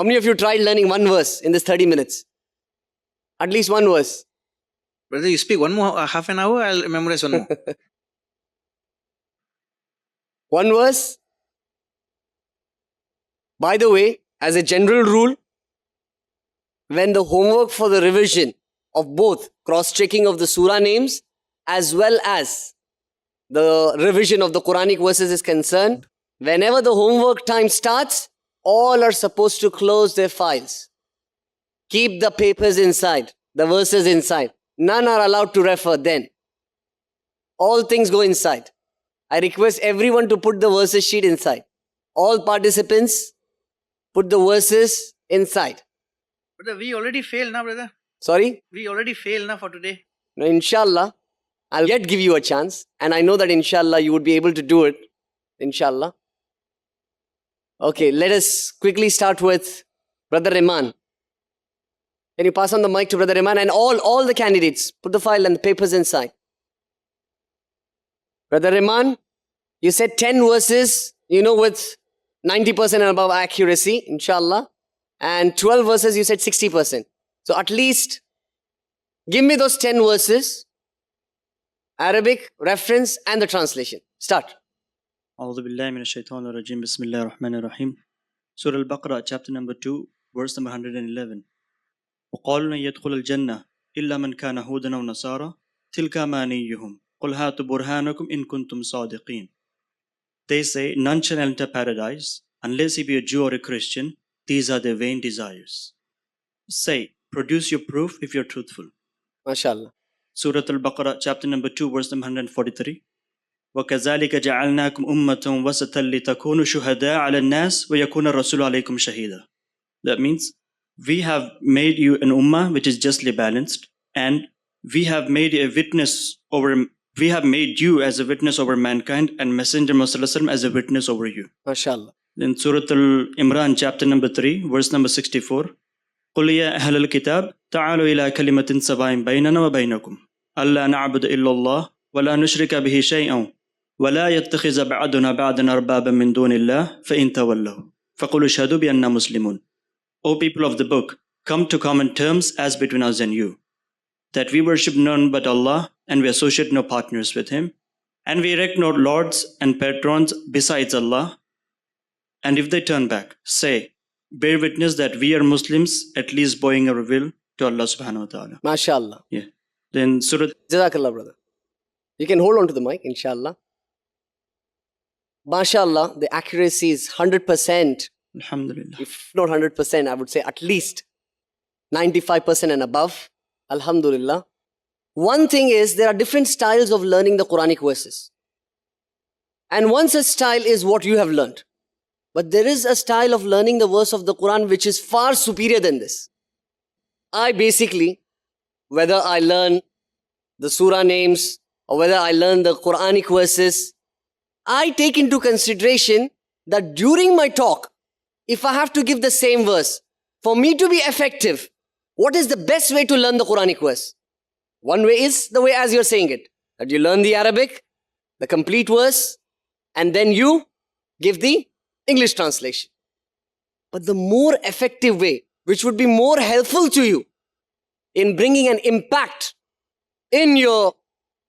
How many of you tried learning one verse in this 30 minutes? At least one verse. Brother, you speak one more half an hour, I'll memorize one more. One verse. By the way, as a general rule, when the homework for the revision of both cross-checking of the surah names as well as the revision of the Quranic verses is concerned, whenever the homework time starts, all are supposed to close their files. Keep the papers inside, the verses inside. None are allowed to refer then. All things go inside. I request everyone to put the verses sheet inside. All participants, put the verses inside. Brother, we already failed now, brother. Sorry? We already failed now for today. No, inshallah, I'll yet give you a chance. And I know that inshallah you would be able to do it. Inshallah. Okay, let us quickly start with Brother Iman. Can you pass on the mic to Brother Iman and all the candidates? Put the file and the papers inside. Brother Iman, you said 10 verses, with 90% and above accuracy, inshallah. And 12 verses, you said 60%. So at least, give me those 10 verses, Arabic, reference and the translation. Start. A'udhu billahi minash shaitanir rajim. Bismillahir rahmanir rahim. Surah Al-Baqarah, chapter number 2, verse number 111. وَقَالُوا لَنْ يَدْخُلَ الْجَنَّةَ إِلَّا مَنْ كَانَ هُودًا أَوْ نَصَارَى تِلْكَ أَمَانِيُّهُمْ قُلْ هَاتُوا بُرْهَانَكُمْ إِن كُنتُمْ صَادِقِينَ. They say, none shall enter paradise unless he be a Jew or a Christian. These are their vain desires. Say, produce your proof if you're truthful. MashaAllah. Surah Al-Baqarah, chapter number 2, verse number 143. وَكَذَلِكَ جَعَلْنَاكُمْ أُمَّةً وَسَطًا لِتَكُونُوا شُهَدَاءَ عَلَى النَّاسِ وَيَكُونَ الرَّسُولُ عَلَيْكُمْ شَهِيدًا. That means, we have made you an ummah which is justly balanced, and we have made you as a witness over mankind, and Messenger Muhammad as a witness over you. MashaAllah. Then Surah Al-Imran, chapter number 3, verse number 64. قُلْ يَا أَهْلَ الْكِتَابِ تَعَالُوا إِلَىٰ كَلِمَةٍ سَوَاءٍ بَيْنَنَا وَبَيْنَكُمْ أَلَّا نَعْبُدَ إِلَّا اللَّهَ وَلَا نُشْرِكَ بِهِ شَيْئًا وَلَا يَتَّخِذَ بَعْضُنَا بَعْضًا أَرْبَابًا مِّن دُونِ اللَّهِ فَإِن تَوَلَّوْا فَقُولُوا اشْهَدُوا بِأَنَّا مُسْلِمُونَ. O people of the book, come to common terms as between us and you, that we worship none but Allah, and we associate no partners with Him, and we erect no lords and patrons besides Allah. And if they turn back, say, bear witness that we are Muslims, at least bowing our will to Allah subhanahu wa ta'ala. MashaAllah. Yeah. Then Surah... Jazakallah, brother. You can hold on to the mic, inshallah. MashaAllah, the accuracy is 100%. Alhamdulillah. If not 100%, I would say at least 95% and above. Alhamdulillah. One thing is, there are different styles of learning the Quranic verses. And one such style is what you have learned. But there is a style of learning the verse of the Quran which is far superior than this. I basically, whether I learn the surah names or whether I learn the Quranic verses, I take into consideration that during my talk, if I have to give the same verse, for me to be effective, what is the best way to learn the Quranic verse? One way is the way as you're saying it, that you learn the Arabic, the complete verse, and then you give the English translation. But the more effective way, which would be more helpful to you in bringing an impact in your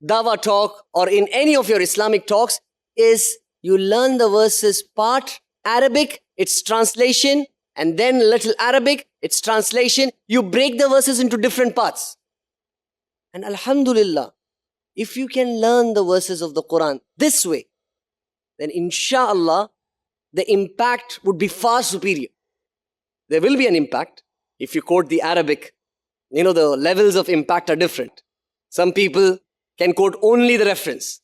Dawah talk or in any of your Islamic talks, is you learn the verses part Arabic, its translation, and then little Arabic, its translation. You break the verses into different parts. And alhamdulillah, if you can learn the verses of the Quran this way, then inshallah, the impact would be far superior. There will be an impact. If you quote the Arabic, the levels of impact are different. Some people can quote only the reference.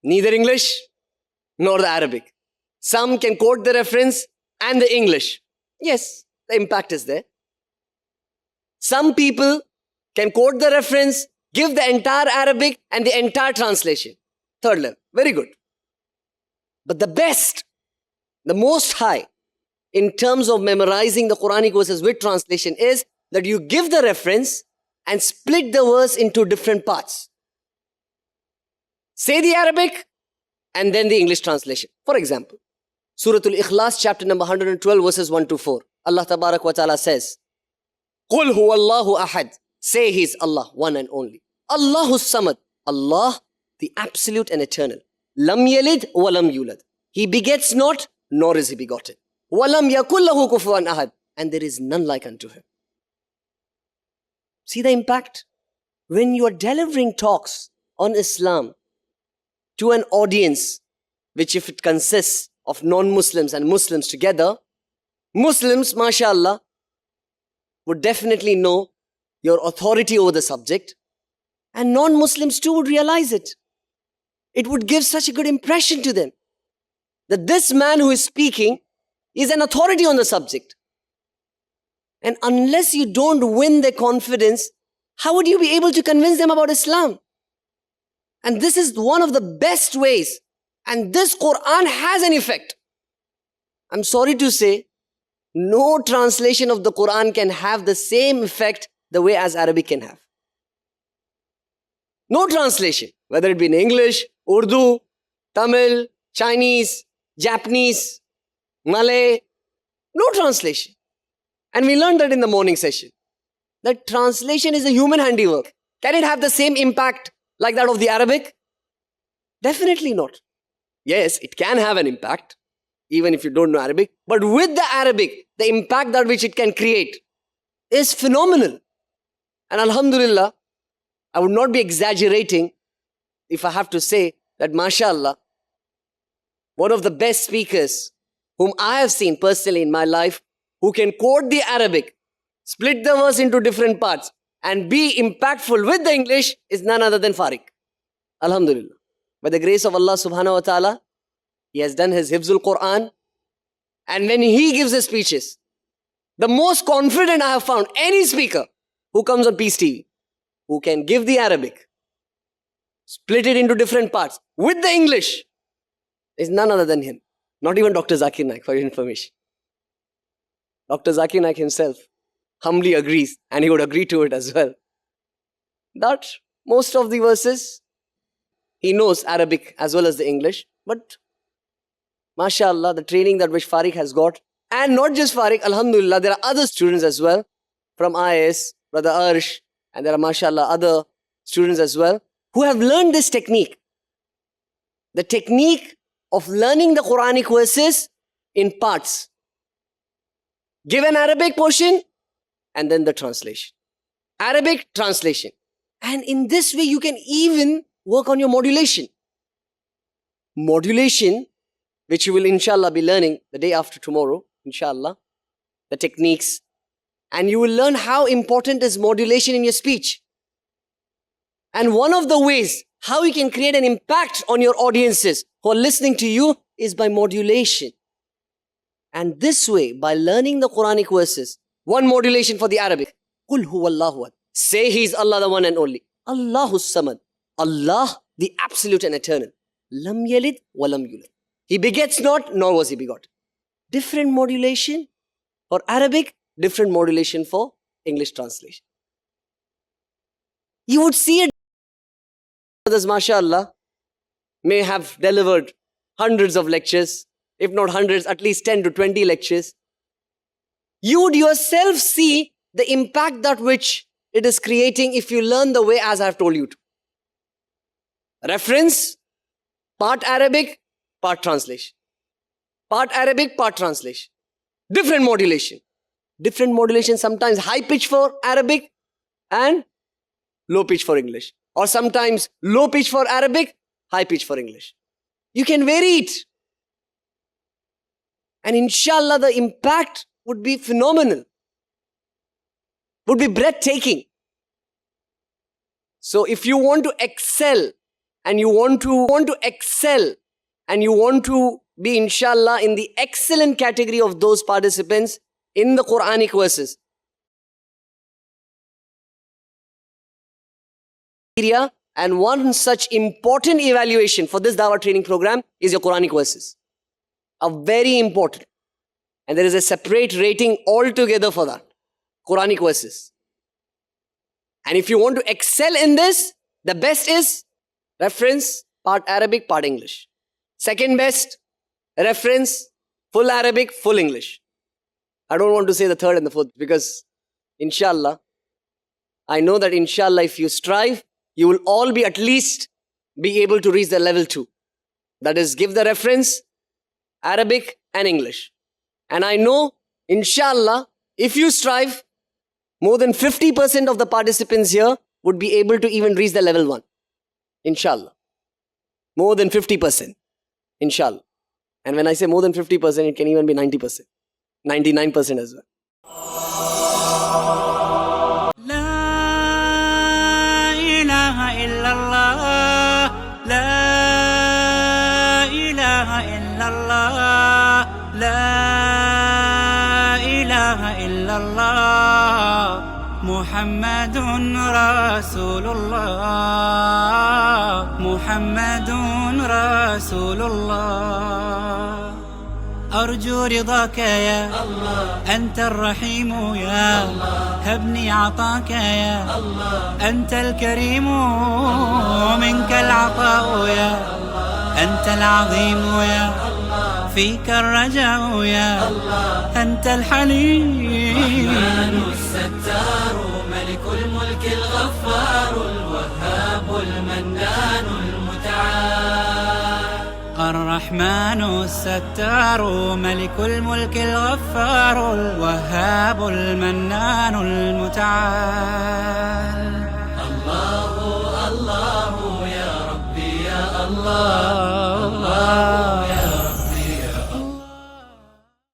Neither English nor the Arabic. Some can quote the reference and the English. Yes, the impact is there. Some people can quote the reference, give the entire Arabic and the entire translation. Third level. Very good. But the best, the most high, in terms of memorizing the Quranic verses with translation is that you give the reference and split the verse into different parts. Say the Arabic and then the English translation. For example, Surah Al-Ikhlas, chapter number 112, verses 1 to 4. Allah Tabarak wa Ta'ala says, Qul huwallahu ahad. Say He is Allah, one and only. Allahus samad. Allah, the absolute and eternal. Lam yalid wa lam yulad. He begets not, nor is He begotten. Wa lam yakul lahu kufuwan ahad. And there is none like unto Him. See the impact? When you are delivering talks on Islam to an audience, which if it consists of non-Muslims and Muslims together, Muslims, mashallah, would definitely know your authority over the subject, and non-Muslims too would realize it. It would give such a good impression to them that this man who is speaking is an authority on the subject. And unless you don't win their confidence, how would you be able to convince them about Islam? And this is one of the best ways. And this Quran has an effect. I'm sorry to say, no translation of the Quran can have the same effect the way as Arabic can have. No translation, whether it be in English, Urdu, Tamil, Chinese, Japanese, Malay, no translation. And we learned that in the morning session. That translation is a human handiwork. Can it have the same impact like that of the Arabic? Definitely not. Yes, it can have an impact, even if you don't know Arabic. But with the Arabic, the impact that which it can create is phenomenal. And alhamdulillah, I would not be exaggerating if I have to say that mashallah, one of the best speakers whom I have seen personally in my life, who can quote the Arabic, split the verse into different parts, and be impactful with the English is none other than Fariq. Alhamdulillah. By the grace of Allah subhanahu wa ta'ala, he has done his Hifzul Quran. And when he gives his speeches, the most confident I have found any speaker who comes on Peace TV, who can give the Arabic, split it into different parts with the English, is none other than him. Not even Dr. Zakir Naik, for your information. Dr. Zakir Naik himself humbly agrees, and he would agree to it as well, that most of the verses, he knows Arabic as well as the English, but mashallah, the training that which Fariq has got, and not just Fariq, alhamdulillah, there are other students as well, from IS, Brother Arsh, and there are mashallah other students as well, who have learned this technique. The technique of learning the Quranic verses in parts. Give an Arabic portion, and then the translation. Arabic translation. And in this way, you can even work on your modulation. Modulation, which you will inshallah be learning the day after tomorrow, inshallah, the techniques. And you will learn how important is modulation in your speech. And one of the ways how you can create an impact on your audiences who are listening to you is by modulation. And this way, by learning the Quranic verses, one modulation for the Arabic. Qul huwallahu ahad. Say He is Allah, the one and only. Allahus samad. Allah, the absolute and eternal. Lam yalid wa lam yulad. He begets not, nor was He begotten. Different modulation for Arabic, different modulation for English translation. You would see it. Others, mashallah, may have delivered hundreds of lectures, if not hundreds, at least 10 to 20 lectures. You would yourself see the impact that which it is creating if you learn the way as I have told you to. Reference, part Arabic, part translation. Part Arabic, part translation. Different modulation. Different modulation, sometimes high pitch for Arabic and low pitch for English. Or sometimes low pitch for Arabic, high pitch for English. You can vary it. And inshallah, the impact would be phenomenal. Would be breathtaking. So if you want to excel, and you want to excel, and you want to be inshallah in the excellent category of those participants in the Quranic verses, and one such important evaluation for this Dawah training program is your Quranic verses. A very important. And there is a separate rating altogether for that. Quranic verses. And if you want to excel in this, the best is reference, part Arabic, part English. Second best, reference, full Arabic, full English. I don't want to say the third and the fourth because inshallah, I know that inshallah if you strive, you will all be at least be able to reach the level 2. That is, give the reference, Arabic and English. And I know, inshallah, if you strive, more than 50% of the participants here would be able to even reach the level 1. Inshallah. More than 50%. Inshallah. And when I say more than 50%, it can even be 90%. 99% as well. محمد رسول الله محمد رسول الله أرجو رضاك يا الله أنت الرحيم يا الله هبني عطاك يا الله أنت الكريم ومنك العطاء يا الله أنت العظيم يا الله فيك الرجاء يا الله أنت الحليم الستار ملك الملك الغفار الوهاب المنان المتعال الرحمن الستار ملك الملك الغفار الوهاب المنان المتعال الله الله يا ربي يا الله الله